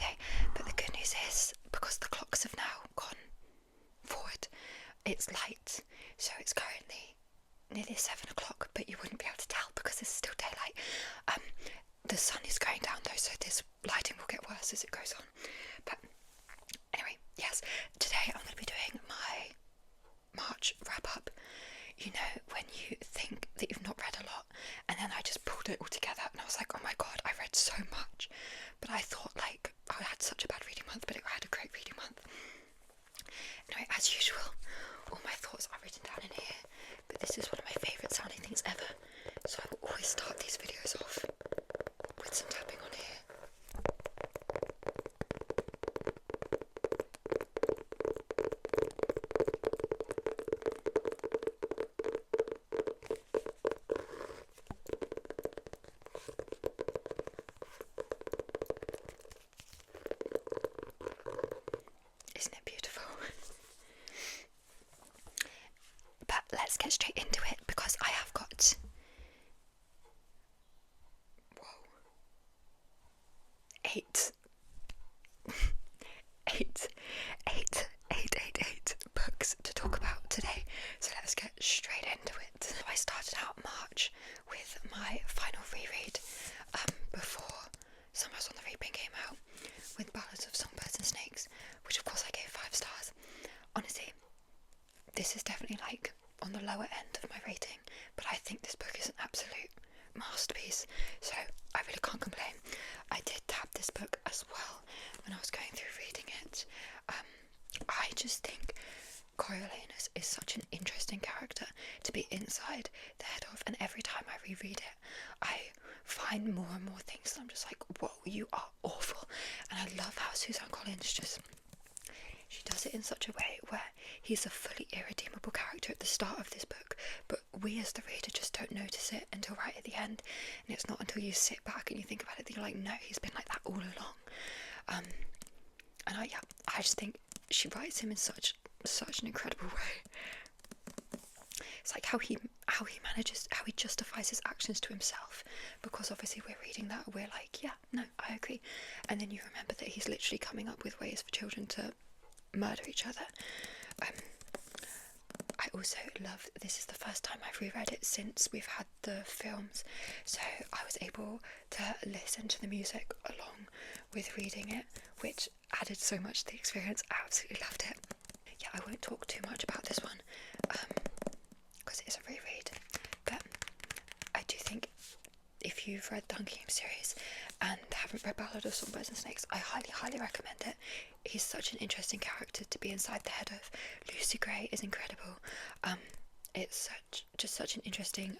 Okay, but the good news is, because the clocks have now gone forward, it's light, so it's currently nearly 7 o'clock, but you wouldn't be able to tell because it's still daylight. The sun is going down though, so this lighting will get worse as it goes on. But anyway, yes, today I'm going to be doing my March wrap-up. You know, when you think that you've not read a lot, and then I just pulled it all together, and I was like, oh my god, I read so much. But I thought, like, I had such a bad reading month, but I had a great reading month. Anyway, as usual, all my thoughts are written down in here, but this is one of my favourite sounding things ever, so I will always start these videos off with some tapping on here. Isn't it beautiful? But let's get straight into it, because I have got... Whoa. 8 books to talk about today, so let's get straight into it. So I started out March with my final reread before Summers on the Reaping came out, with Ballads of Songbirds and Snakes, which of course I gave 5 stars. Honestly, this is definitely like on the lower end of my rating, but I think this book is an absolute masterpiece, so I really can't complain. I did tap this book as well when I was going through reading it. I just think Coriolanus is such an interesting character to be inside the head of, and every time I reread it, I find more and more things that I'm just like, whoa, you are awful. And I love how Suzanne Collins she does it in such a way where he's a fully irredeemable character at the start of this book, but we as the reader just don't notice it until right at the end, and it's not until you sit back and you think about it that you're like, no, he's been like that all along. And I just think she writes him in such an incredible way. It's like how he justifies his actions to himself, because obviously we're reading that, we're like, yeah, no, I agree, and then you remember that he's literally coming up with ways for children to murder each other. I also love, this is the first time I've reread it since we've had the films, so I was able to listen to the music along with reading it, which added so much to the experience. I absolutely loved it. Yeah, I won't talk too much about this one because it is a reread, but I do think if you've read the Hunger Games series and haven't read Ballad of Songbirds and Snakes, I highly recommend it. He's such an interesting character to be inside the head of. Lucy Gray is incredible. It's such an interesting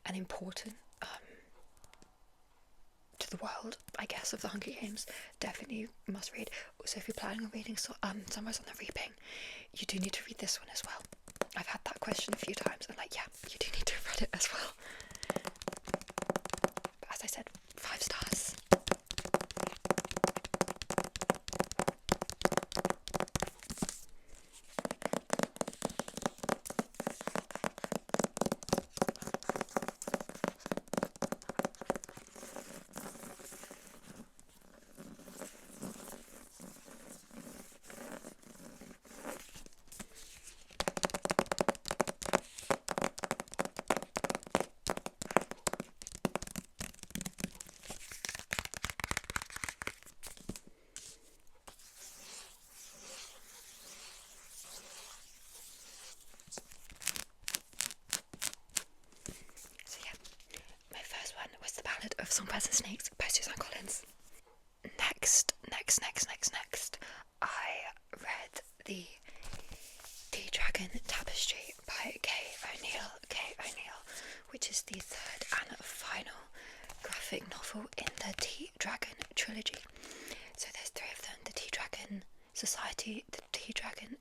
and important to the world, I guess, of the Hunger Games. Definitely must read. Also, if you're planning on reading Summers on the Reaping, you do need to read this one as well. I've had that question a few times, and like, yeah, you do need to have read it as well. But as I said, 5 stars. Of Songbirds and Snakes by Suzanne Collins. Next, I read the Dragon Tapestry by Kay O'Neill, which is the 3rd and final graphic novel in the Tea Dragon trilogy. So there's 3 of them: the Tea Dragon Society, the Tea Dragon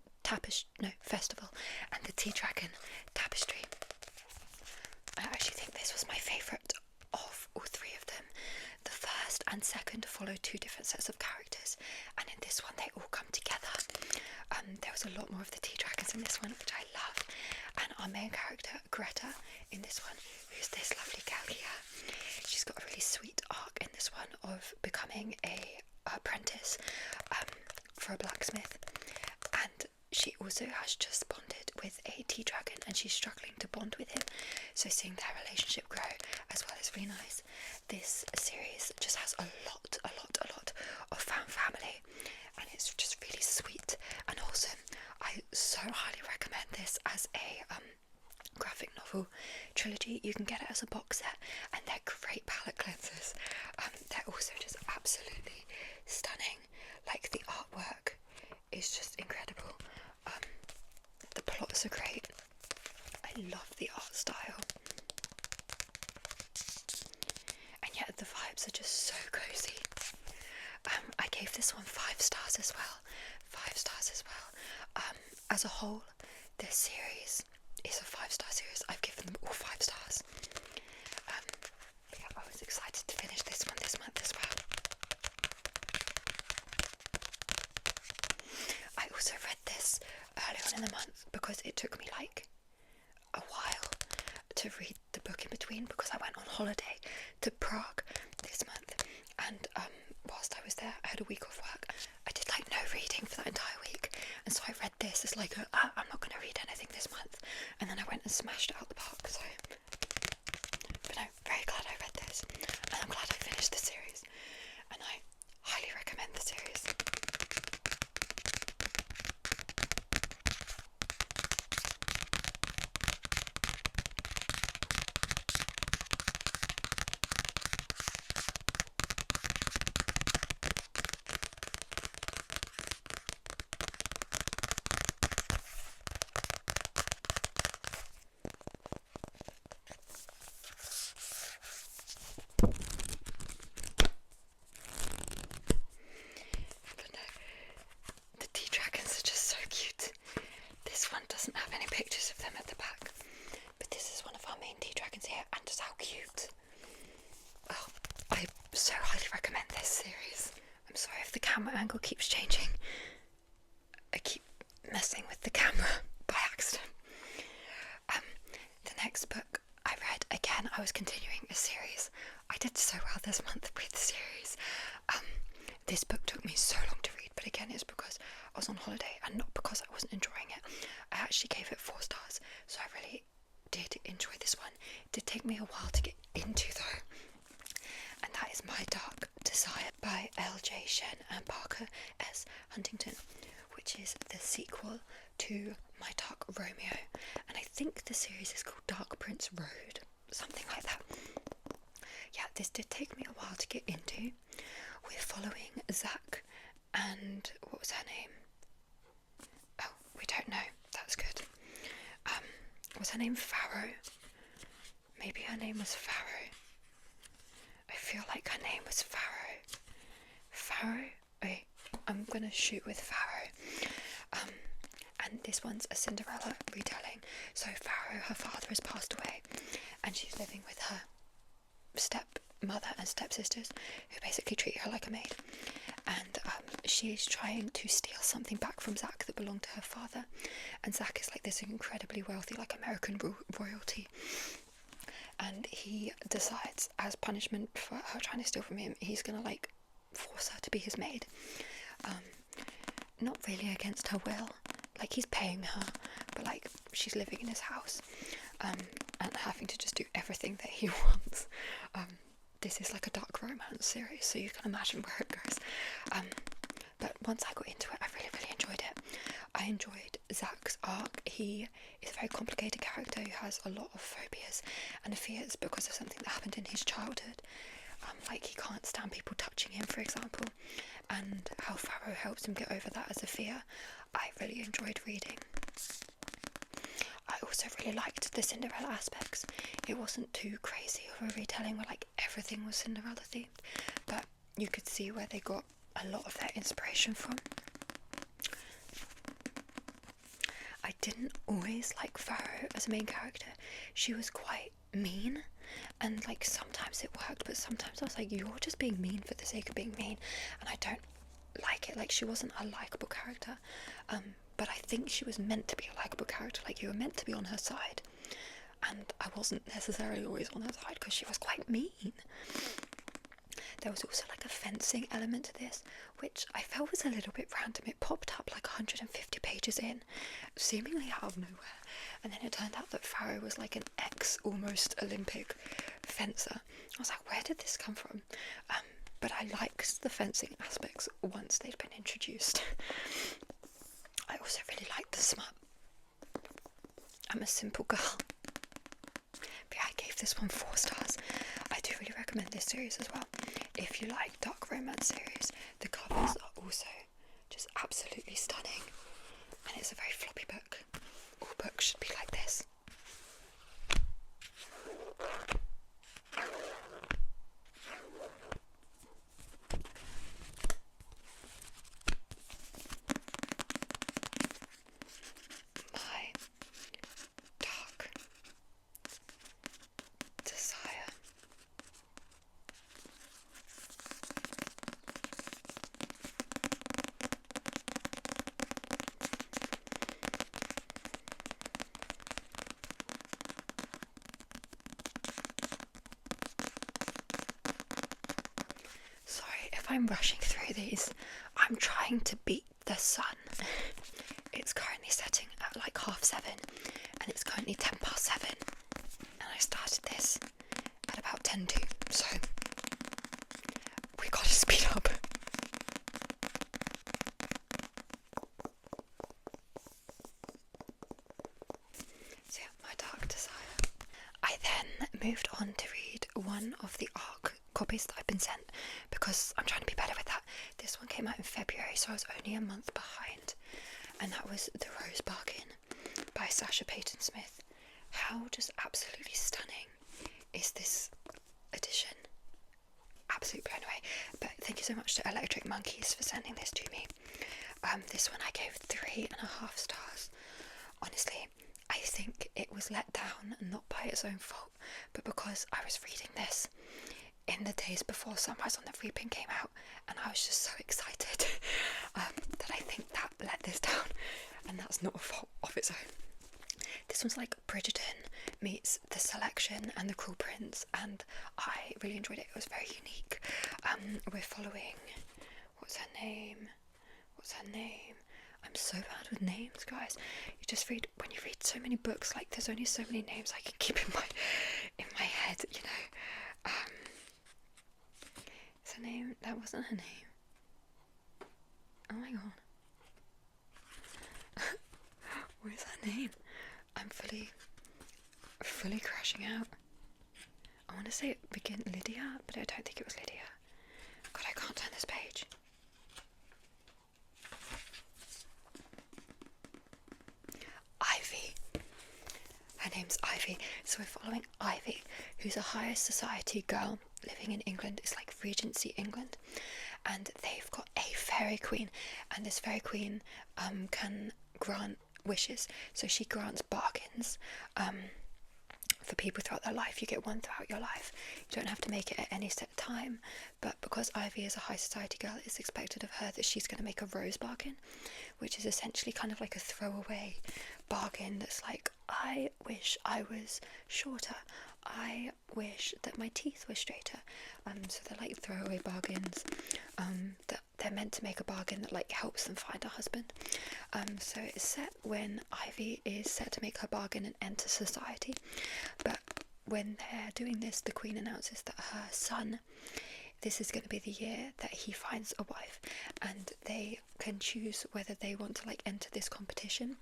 Festival, and the Tea Dragon Tapestry. I actually think this was my favourite of all 3 of them. The first and second follow 2 different sets of characters, and in this one they all come together. There was a lot more of the tea dragons in this one, which I love, and our main character Greta in this one, who's this lovely girl here, she's got a really sweet arc in this one of becoming a apprentice for a blacksmith, and she also has just bonded with a tea dragon, and she's struggling to bond with him. So seeing their relationship grow as well is really nice. This series just has a lot of fan family, and it's just really sweet and awesome. I so highly recommend this as a graphic novel trilogy. You can get it as a box set, and they're great palette cleansers. They're also just absolutely stunning. Like, the artwork is just incredible. The plots are great. I love the art style, and yet the vibes are just so cozy. I gave this one 5 stars as well. 5 stars as well. As a whole, this series is a 5-star series. I've given them all 5 stars. But yeah, I was excited to finish this one this month as well. I also read this early on in the month because it took me like a while to read the book in between, because I went on holiday to Prague this month, and whilst I was there I had a week off work. I did like no reading for that entire week, and so I read this as like I'm not going to read anything this month, and then I went and smashed it out the park. So, but no, very glad I read this, and I'm glad I finished the series, and I highly recommend the series. So highly recommend this series. I'm sorry if the camera angle keeps changing. I keep messing with the camera by accident. The next book I read, again, I was continuing a series. I did so well this month with the series. This book took me so long to read, but again, it's because I was on holiday and not because I wasn't enjoying it. I actually gave it 4 stars, so I really did enjoy this one. It did take me a while to get into though, and that is My Dark Desire by L.J. Shen and Parker S. Huntington, which is the sequel to My Dark Romeo, and I think the series is called Dark Prince Road, something like that. Yeah, this did take me a while to get into. We're following Zach and what was her name? Oh, we don't know. That's good. Was her name Farrow? Maybe her name was Farrow. I feel like her name was Farrow. Farrow? Wait, I'm gonna shoot with Farrow. And this one's a Cinderella retelling. So Farrow, her father has passed away, and she's living with her stepmother and stepsisters, who basically treat her like a maid. And she's trying to steal something back from Zach that belonged to her father. And Zach is like this incredibly wealthy, like American royalty. And he decides, as punishment for her trying to steal from him, he's gonna like force her to be his maid. Not really against her will. Like, he's paying her, but like she's living in his house, and having to just do everything that he wants. This is like a dark romance series, so you can imagine where it goes. But once I got into it, I really, really enjoyed it. I enjoyed Zach's arc. He is a very complicated character who has a lot of phobias and fears because of something that happened in his childhood. Like, he can't stand people touching him, for example, and how Farrow helps him get over that as a fear. I really enjoyed reading. I also really liked the Cinderella aspects. It wasn't too crazy of a retelling where like everything was Cinderella themed, but you could see where they got a lot of their inspiration from. I didn't always like Farrow as a main character. She was quite mean, and like sometimes it worked, but sometimes I was like, you're just being mean for the sake of being mean, and I don't like it. Like, she wasn't a likable character, but I think she was meant to be a likable character. Like, you were meant to be on her side, and I wasn't necessarily always on her side because she was quite mean. there was also like a fencing element to this, which I felt was a little bit random. It popped up like 150 pages in, seemingly out of nowhere, and then it turned out that Farrow was like an almost Olympic fencer. I was like, where did this come from? But I liked the fencing aspects once they'd been introduced. I also really liked the smut. I'm a simple girl. But yeah, I gave this one 4 stars. I do really recommend this series as well. If you like dark romance series, the covers are also just absolutely stunning. And it's a very floppy book. All books should be like this. My Dark Desire. Sorry if I'm rushing through these. I'm trying to beat the sun. It's currently setting at like 7:30, and it's currently 7:10, and I started this at about 10:02, so we gotta speed up. So yeah, My Dark Desire. I then moved on to read one of the ARC copies that I've been sent, because I'm trying to be better with that. This one came out in February, so I was only a month behind, and that was The Rose Bargain by Sasha Payton Smith. How just absolutely stunning is this edition? Absolutely blown away. But thank you so much to Electric Monkeys for sending this to me. This one I gave 3.5 stars. Honestly, I think it was let down, not by its own fault, but because I was reading this in the days before Sunrise on the Reaping came out, and I was just so excited that I think that let this down, and that's not a fault of its own. This one's like Bridgerton meets The Selection and The Cruel Prince, and I really enjoyed it. It was very unique. We're following, what's her name? I'm so bad with names, guys. You just read, when you read so many books, like there's only so many names I can keep in my head, you know. Is her name? That wasn't her name. Oh my god. What is her name? I'm fully crashing out. I want to say it began Lydia, but I don't think it was Lydia. God, I can't turn this page. Ivy. Her name's Ivy. So we're following Ivy, who's a higher society girl living in England. It's like Regency England, and they've got a fairy queen, and this fairy queen can grant wishes. So she grants bargains for people throughout their life. You get one throughout your life. You don't have to make it at any set time, but because Ivy is a high society girl, it's expected of her that she's going to make a rose bargain, which is essentially kind of like a throwaway bargain that's like, I wish I was shorter, I wish that my teeth were straighter. So they're like throwaway bargains that they're meant to make a bargain that like helps them find a husband. So it's set when Ivy is set to make her bargain and enter society, but when they're doing this, the Queen announces that her son, this is going to be the year that he finds a wife, and they can choose whether they want to like enter this competition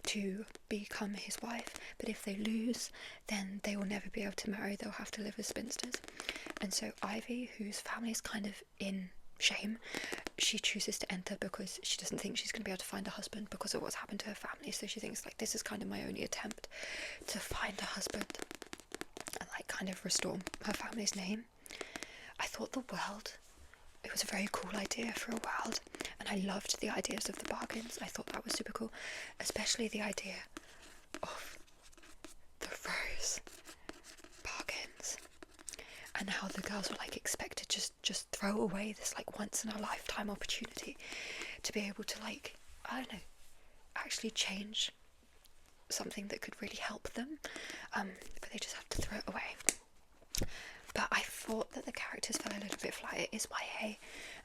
to become his wife, but if they lose, then they will never be able to marry. They'll have to live as spinsters. And so Ivy, whose family is kind of in shame, she chooses to enter because she doesn't think she's going to be able to find a husband because of what's happened to her family. So she thinks like, this is kind of my only attempt to find a husband and like kind of restore her family's name. I thought the world, it was a very cool idea for a world, and I loved the ideas of the bargains. I thought that was super cool, especially the idea of the rose bargains and how the girls were like expected to just throw away this like once in a lifetime opportunity to be able to like, I don't know, actually change something that could really help them, but they just have to throw it away. but I thought that the characters fell a little bit flat. It is YA,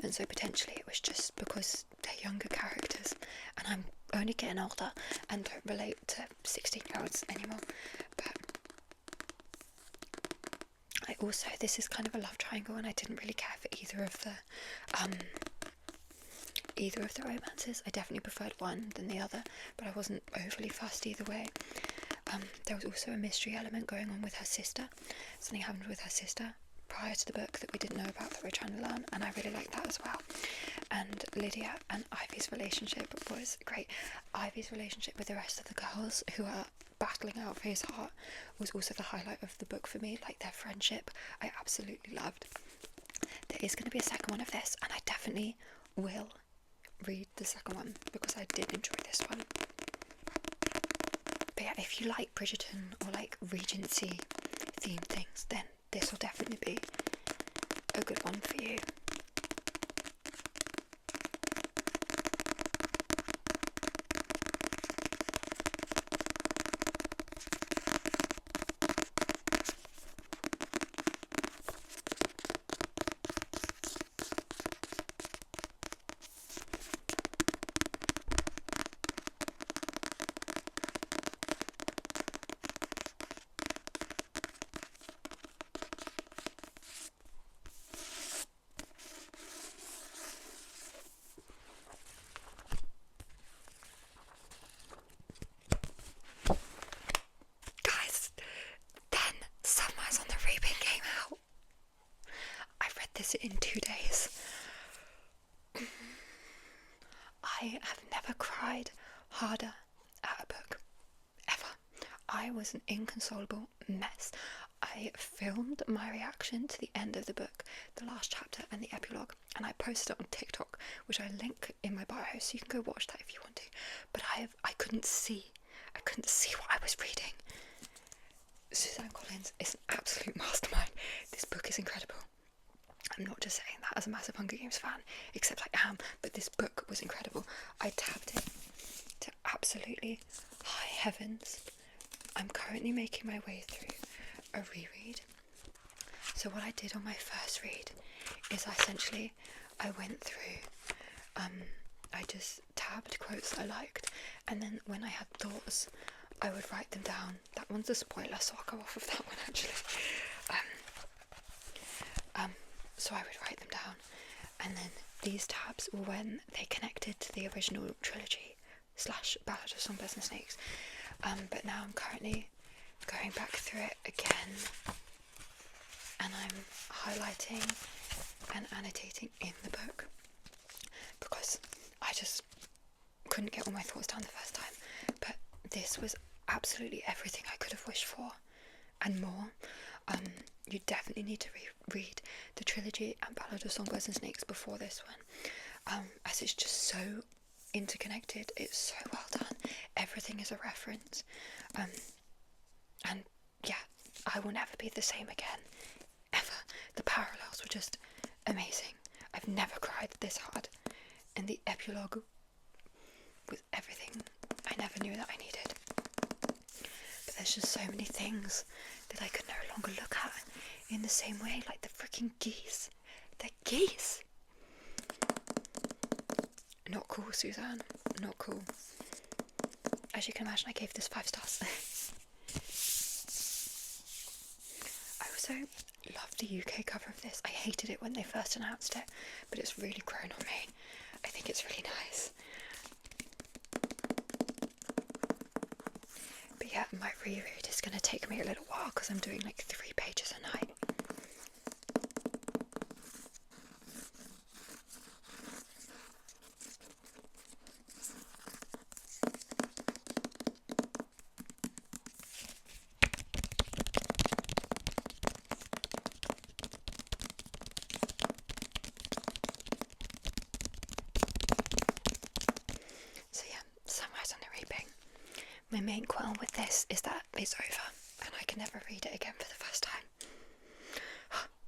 and so potentially it was just because they're younger characters, and I'm only getting older and don't relate to 16-year-olds anymore. But this is kind of a love triangle, and I didn't really care for either of the romances. I definitely preferred one than the other, but I wasn't overly fussed either way. There was also a mystery element going on with her sister. Something happened with her sister prior to the book that we didn't know about, that we're trying to learn, and I really liked that as well. And Lydia and Ivy's relationship was great. Ivy's relationship with the rest of the girls who are battling out for his heart was also the highlight of the book for me. Like, their friendship I absolutely loved. There is going to be a second one of this, and I definitely will read the second one because I did enjoy this one. But yeah, if you like Bridgerton or like Regency themed things, then this will definitely be a good one for you. In 2 days. I have never cried harder at a book, ever. I was an inconsolable mess. I filmed my reaction to the end of the book, the last chapter and the epilogue, and I posted it on TikTok, which I link in my bio, so you can go watch that if you want to. But I couldn't see what I was reading. Suzanne Collins is an absolute mastermind. This book is incredible. I'm not just saying that as a massive Hunger Games fan, except I am, but this book was incredible. I tabbed it to absolutely high heavens. I'm currently making my way through a reread. So what I did on my first read is I went through, I just tabbed quotes I liked, and then when I had thoughts, I would write them down. That one's a spoiler, so I'll go off of that one actually. So I would write them down, and then these tabs were when they connected to the original trilogy / Ballad of Songbirds and Snakes. But now I'm currently going back through it again, and I'm highlighting and annotating in the book because I just couldn't get all my thoughts down the first time. But this was absolutely everything I could have wished for and more. You definitely need to read the trilogy and Ballad of Songbirds and Snakes before this one, as it's just so interconnected. It's so well done. Everything is a reference, and yeah, I will never be the same again, ever. The parallels were just amazing. I've never cried this hard, and the epilogue was everything I never knew that I needed. But there's just so many things that I could no longer look at in the same way, like the freaking geese. They're geese. Not cool, Suzanne. Not cool. As you can imagine, I gave this 5 stars. I also love the UK cover of this. I hated it when they first announced it, but it's really grown on me. I think it's really nice. But yeah, my reread is going to take me a little while because I'm doing like 3 pages a night. So yeah, Sunrise on the Reaping. My main qualm with this is that it's over and I can never read it again for the first time.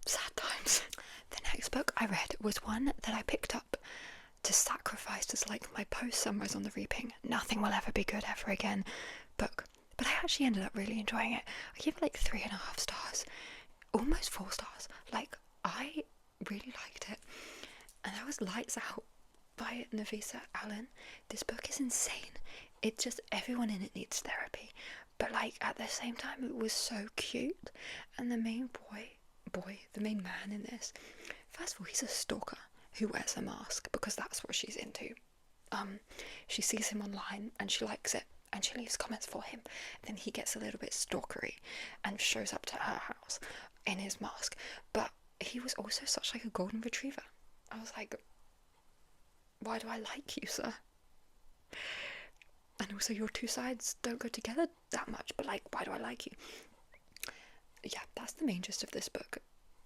Sad times. The next book I read was one that I picked up to sacrifice as like my post Sunrise on the Reaping, Nothing Will Ever Be Good Ever Again book. But I actually ended up really enjoying it. I gave it like 3.5 stars. almost 4 stars. Like, I really liked it. And that was Lights Out by Nafisa Allen. This book is insane. It just, everyone in it needs therapy. But like, at the same time, it was so cute. And the main the main man in this, first of all, he's a stalker who wears a mask because that's what she's into. She sees him online and she likes it and she leaves comments for him. Then he gets a little bit stalkery and shows up to her house in his mask. But he was also such like a golden retriever. I was like, why do I like you, sir? And also, your two sides don't go together that much, but like, why do I like you? Yeah, that's the main gist of this book.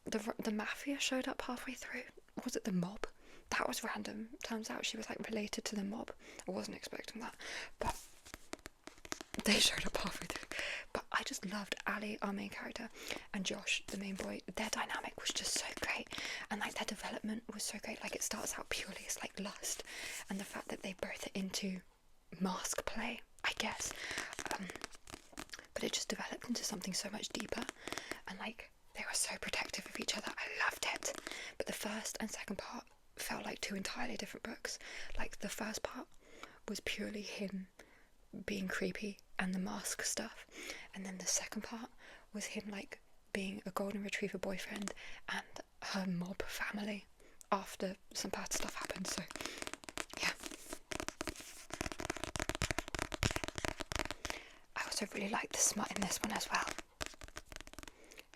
The mafia showed up halfway through. Was it the mob? That was random. Turns out she was like related to the mob. I wasn't expecting that, but they showed up halfway through. But I just loved Ali, our main character, and Josh, the main boy. Their dynamic was just so great, and like their development was so great. Like, it starts out purely as like lust, and the fact that they both are into mask play, I guess, but it just developed into something so much deeper, and like they were so protective of each other. I loved it. But the first and second part felt like two entirely different books. Like, the first part was purely him being creepy and the mask stuff, and then the second part was him like being a golden retriever boyfriend and her mob family after some bad stuff happened. So yeah, I also really liked the smut in this one as well.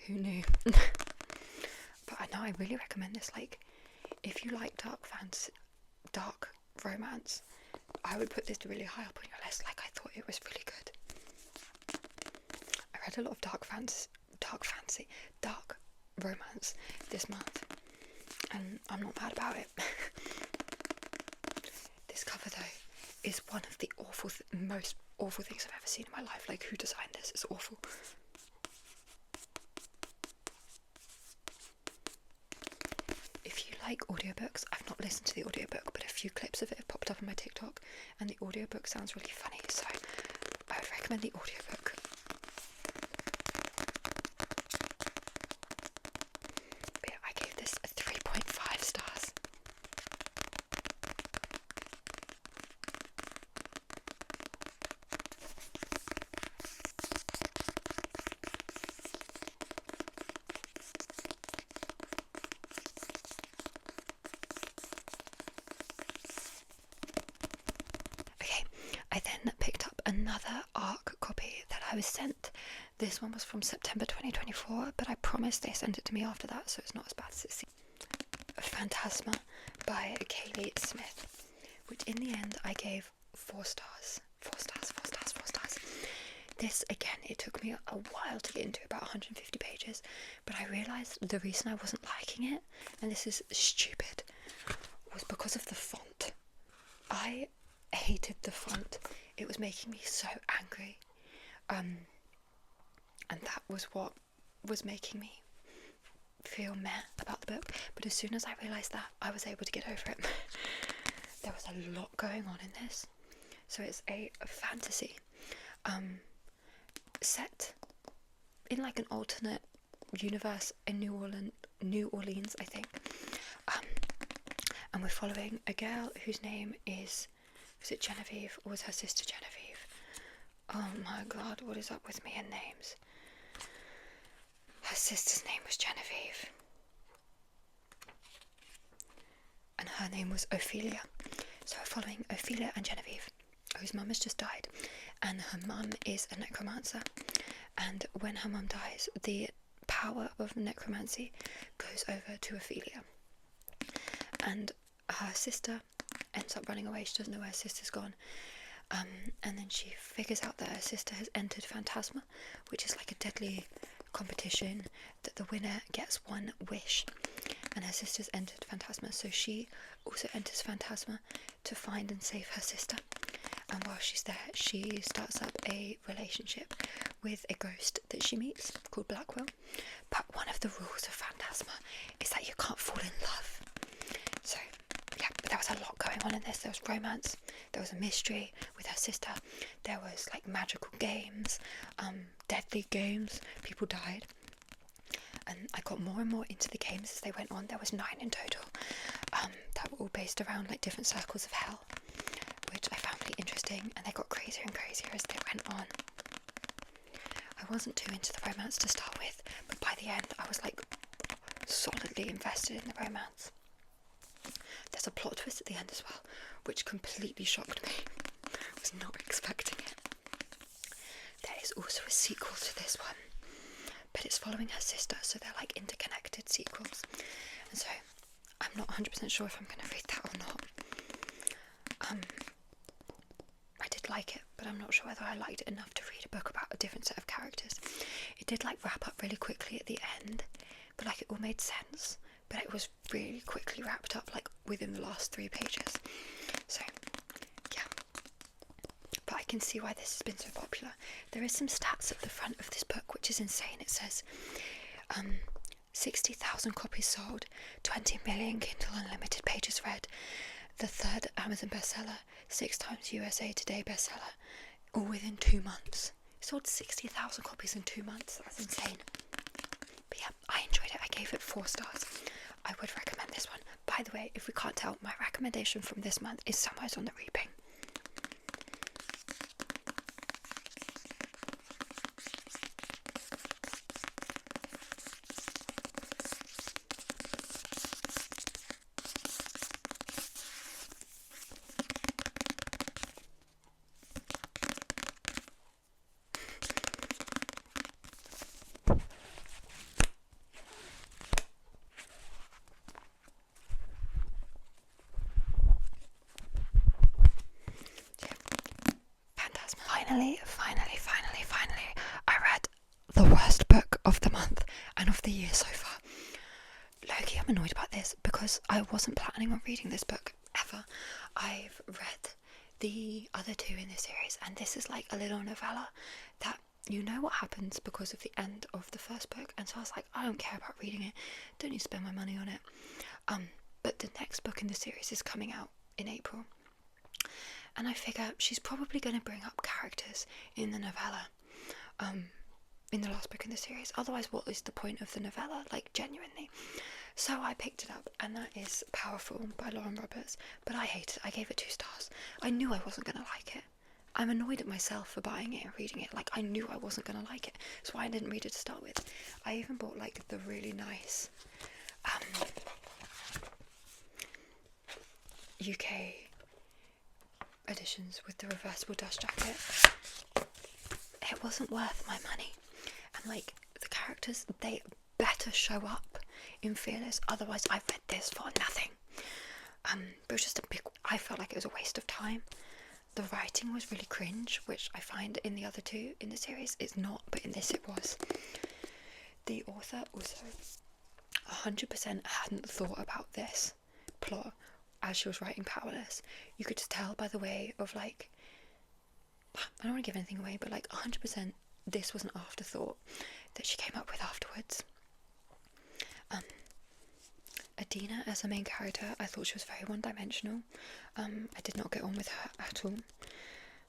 Who knew? But I know I really recommend this. Like, if you like dark romance, I would put this really high up on your list. Like, I thought it was really good. I read a lot of dark romance this month, and I'm not mad about it. This cover though is one of the most awful things I've ever seen in my life. Like, who designed this? It's awful. If you like audiobooks, I've not listened to the audiobook, but a few clips of it have popped up on my TikTok, and the audiobook sounds really funny, so I would recommend the audiobook. But yeah, I gave this a 3.5 stars. I then picked up another ARC copy that I was sent. This one was from September 2024, but I promise they sent it to me after that, so it's not as bad as it seems. Phantasma by Kaylee Smith, which in the end I gave 4 stars. 4 stars, 4 stars, 4 stars. This, again, it took me a while to get into, about 150 pages, but I realised the reason I wasn't liking it, and this is stupid, was because of the font. I hated the font. It was making me so angry, and that was what was making me feel meh about the book. But as soon as I realised that, I was able to get over it. There was a lot going on in this. So it's a fantasy set in like an alternate universe in New Orleans, I think, and we're following a girl whose name was it Genevieve, or was her sister Genevieve? Oh my god, what is up with me and names? Her sister's name was Genevieve, and her name was Ophelia. So we're following Ophelia and Genevieve, whose mum has just died, and her mum is a necromancer, and when her mum dies, the power of necromancy goes over to Ophelia, and her sister ends up running away. She doesn't know where her sister's gone, and then she figures out that her sister has entered Phantasma, which is like a deadly competition that the winner gets one wish, and her sister's entered Phantasma, so she also enters Phantasma to find and save her sister. And while she's there, she starts up a relationship with a ghost that she meets called Blackwell. But one of the rules of Phantasma is that you can't fall in love. So yeah, but there was a lot going on in this. There was romance, there was a mystery with her sister, there was like magical games, deadly games, people died. and I got more and more into the games as they went on. There was 9 in total, that were all based around like different circles of hell, which I found really interesting, and they got crazier and crazier as they went on. I wasn't too into the romance to start with, but by the end I was like solidly invested in the romance. There's a plot twist at the end as well, which completely shocked me. I was not expecting it. There is also a sequel to this one, but it's following her sister, so they're like interconnected sequels. And so I'm not 100% sure if I'm going to read that or not. I did like it, but I'm not sure whether I liked it enough to read a book about a different set of characters. It did like wrap up really quickly at the end, but like it all made sense, but it was really quickly wrapped up like within the last 3 pages. So yeah, but I can see why this has been so popular. There is some stats at the front of this book which is insane. It says 60,000 copies sold, 20 million Kindle Unlimited pages read, the 3rd Amazon bestseller, 6 times USA Today bestseller, all within 2 months. It sold 60,000 copies in 2 months. That's insane. But yeah, I enjoyed it. I gave it 4 stars. I would recommend this one. By the way, if we can't tell, my recommendation from this month is Somewheres on the Reaping. Finally, I read the worst book of the month and of the year so far. Loki, I'm annoyed about this because I wasn't planning on reading this book ever. I've read the other 2 in this series, and this is like a little novella that you know what happens because of the end of the first book, and so I was like, I don't care about reading it, don't need to spend my money on it. But the next book in the series is coming out in April, and I figure she's probably going to bring up characters in the novella, in the last book in the series. Otherwise, what is the point of the novella, like genuinely? So I picked it up, and that is Powerful by Lauren Roberts, but I hated it. I gave it 2 stars. I knew I wasn't going to like it. I'm annoyed at myself for buying it and reading it. Like, I knew I wasn't going to like it, so I didn't read it to start with. I even bought like the really nice UK editions with the reversible dust jacket. It wasn't worth my money, and like the characters, they better show up in Fearless, otherwise I've read this for nothing. But it was just I felt like it was a waste of time. The writing was really cringe, which I find in the other 2 in the series it's not, but in this it was. The author also 100% hadn't thought about this plot as she was writing Powerless. You could just tell by the way of like, I don't want to give anything away, but like 100% this was an afterthought that she came up with afterwards. Adina as a main character, I thought she was very one-dimensional. I did not get on with her at all.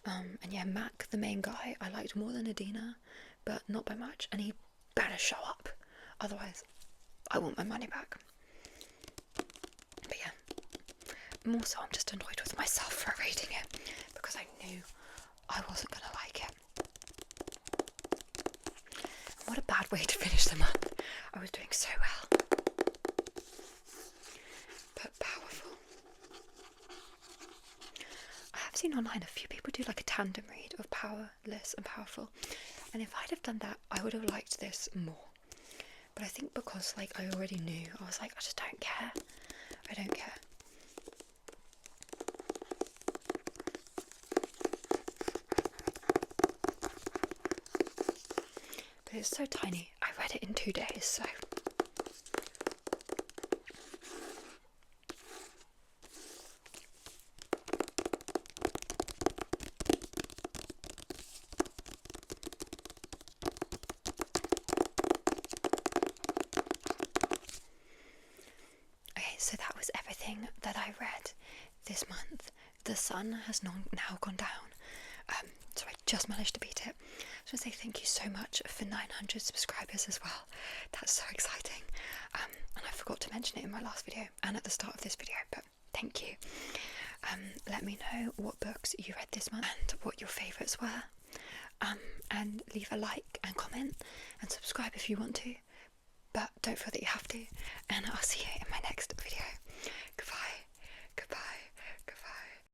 And yeah, Mac, the main guy, I liked more than Adina, but not by much, and he better show up, otherwise I want my money back. But yeah, more so I'm just annoyed with myself for reading it, because I knew I wasn't going to like it. And what a bad way to finish the month. I was doing so well. But Powerful. I have seen online a few people do like a tandem read of Powerless and Powerful, and if I'd have done that, I would have liked this more. But I think because like I already knew, I was like, I just don't care. I don't care. But it's so tiny. I read it in 2 days, so. Okay, so that was everything that I read this month. The sun has now gone down, so I just managed to beat it. just want to say thank you so much for 900 subscribers as well. That's so exciting. And I forgot to mention it in my last video and at the start of this video, but thank you. Let me know what books you read this month and what your favourites were. And leave a like and comment and subscribe if you want to, but don't feel that you have to. And I'll see you in my next video. Goodbye. Goodbye.